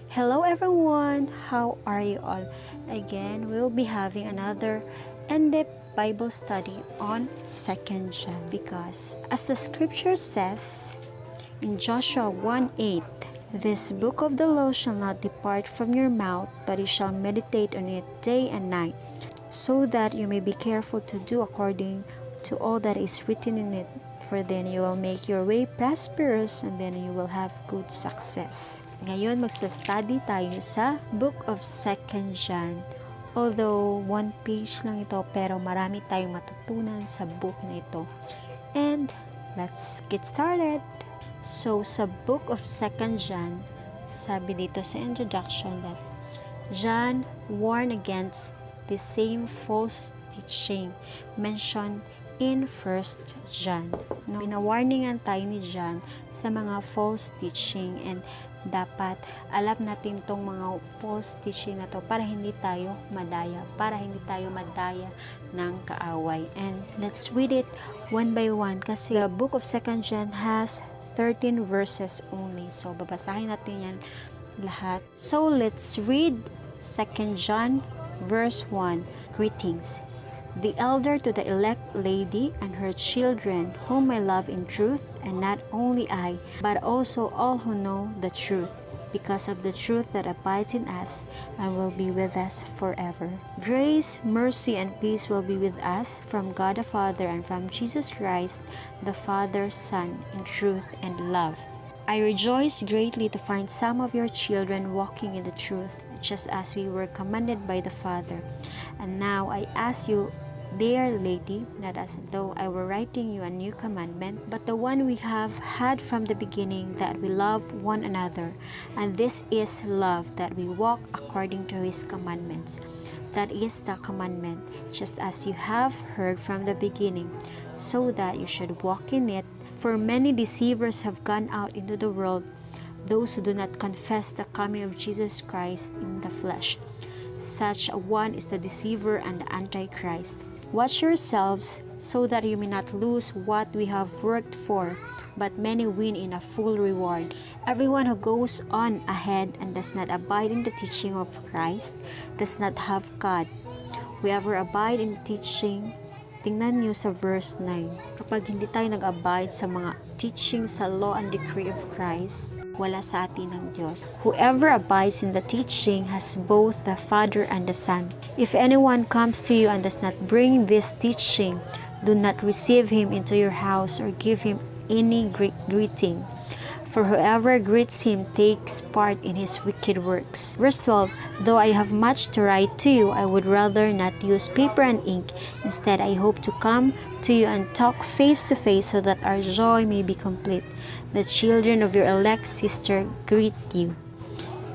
Hello everyone, how are you all? Again, we'll be having another in-depth Bible study on 2nd John, because as the scripture says in Joshua 1:8, this book of the law shall not depart from your mouth, but you shall meditate on it day and night, so that you may be careful to do according to all that is written in it, for then you will make your way prosperous and then you will have good success. Ngayon, magsa-study tayo sa Book of 2nd John. Although, one page lang ito, pero marami tayong matutunan sa book na ito. And, let's get started! So, sa Book of 2nd John, sabi dito sa introduction that John warned against the same false teaching mentioned in 1st John. No, ina-warningan tayo ni John sa mga false teaching, and dapat alam natin tong mga false teaching na to para hindi tayo madaya, ng kaaway. And let's read it one by one, kasi the book of 2nd John has 13 verses only. So babasahin natin yan lahat. So let's read 2nd John verse 1. Greetings. The elder to the elect lady and her children, whom I love in truth, and not only I, but also all who know the truth, because of the truth that abides in us and will be with us forever. Grace, mercy, and peace will be with us from God the Father and from Jesus Christ, the Father's Son, in truth and love. I rejoice greatly to find some of your children walking in the truth, just as we were commanded by the Father. And now I ask you, dear lady, not as though I were writing you a new commandment, but the one we have had from the beginning, that we love one another. And this is love, that we walk according to His commandments. That is the commandment, just as you have heard from the beginning, so that you should walk in it. For many deceivers have gone out into the world, those who do not confess the coming of Jesus Christ in the flesh. Such a one is the deceiver and the Antichrist. Watch yourselves, so that you may not lose what we have worked for, but many win in a full reward. Everyone who goes on ahead and does not abide in the teaching of Christ does not have God. Whoever abide in the teaching, tingnan nyo sa verse 9. Kapag hindi tayo nag-abide sa mga teaching sa law and decree of Christ, wala sa atin ng Diyos. Whoever abides in the teaching has both the Father and the Son. If anyone comes to you and does not bring this teaching, do not receive him into your house or give him any greeting. For whoever greets him takes part in his wicked works. Verse 12, though I have much to write to you, I would rather not use paper and ink. Instead, I hope to come to you and talk face to face, so that our joy may be complete. The children of your elect sister greet you.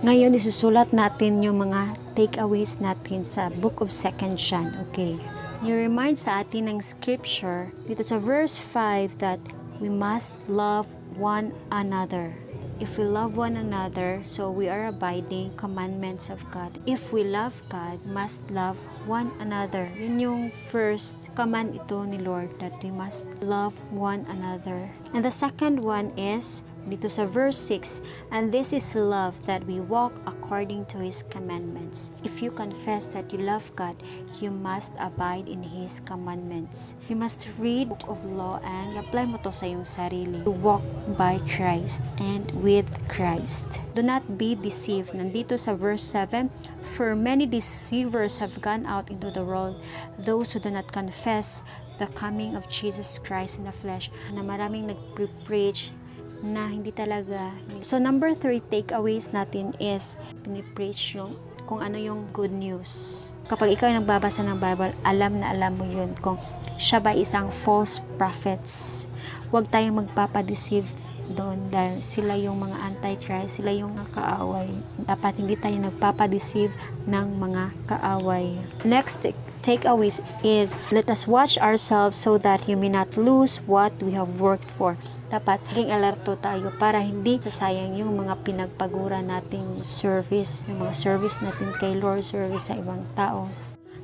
Ngayon, isusulat natin yung mga takeaways natin sa Book of 2nd John. Okay. Ni-remind sa atin ng scripture dito sa verse 5 that we must love one another. If we love one another, so we are abiding commandments of God. If we love God, must love one another. Yun yung first command ito ni Lord, that we must love one another. And the second one is dito sa verse 6, and this is love, that we walk according to His commandments. If you confess that you love God, you must abide in His commandments. You must read the book of law and apply mo to sa iyong sarili. To walk by Christ and with Christ. Do not be deceived. Nandito sa verse 7, for many deceivers have gone out into the world, those who do not confess the coming of Jesus Christ in the flesh. Na maraming nag-preach na hindi talaga. So number 3 takeaways natin is pinipreach yung kung ano yung good news. Kapag ikaw ay nagbabasa ng Bible, alam na alam mo yun kung siya ba isang false prophets. Huwag tayong magpapadeceive doon dahil sila yung mga antichrist, sila yung kaaway. Dapat hindi tayo nagpapadeceive ng mga kaaway. Next takeaways is, let us watch ourselves so that you may not lose what we have worked for. Dapat maging alerto tayo para hindi sasayang yung mga pinagpagura nating service, yung mga service natin kay Lord, service sa ibang tao.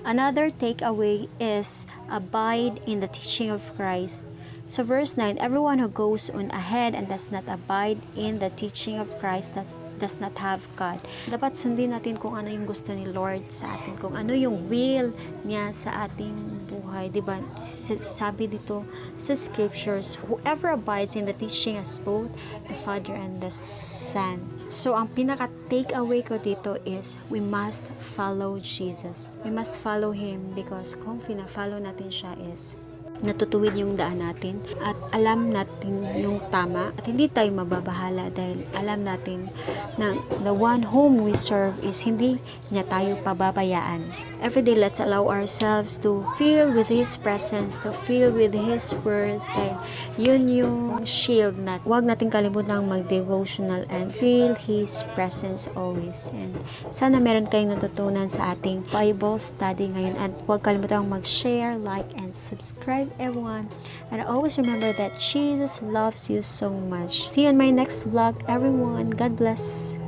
Another takeaway is abide in the teaching of Christ. So verse 9, everyone who goes on ahead and does not abide in the teaching of Christ does not have God. Dapat sundin natin kung ano yung gusto ni Lord sa atin, kung ano yung will niya sa ating buhay. Diba? Sabi dito sa scriptures, whoever abides in the teaching has both the Father and the Son. So, ang pinaka-take away ko dito is, we must follow Jesus. We must follow Him because kung follow natin siya is, natutuwid yung daan natin at alam natin yung tama at hindi tayo mababahala dahil alam natin na the one whom we serve is hindi niya tayo pababayaan. Every day, let's allow ourselves to feel with His presence, to feel with His words, dahil yun yung shield natin. Huwag natin kalimutang mag-devotional and feel His presence always. And sana meron kayong natutunan sa ating Bible study ngayon at huwag kalimutang mag-share, like, and subscribe everyone. And always remember that Jesus loves you so much. See you in my next vlog, everyone. God bless.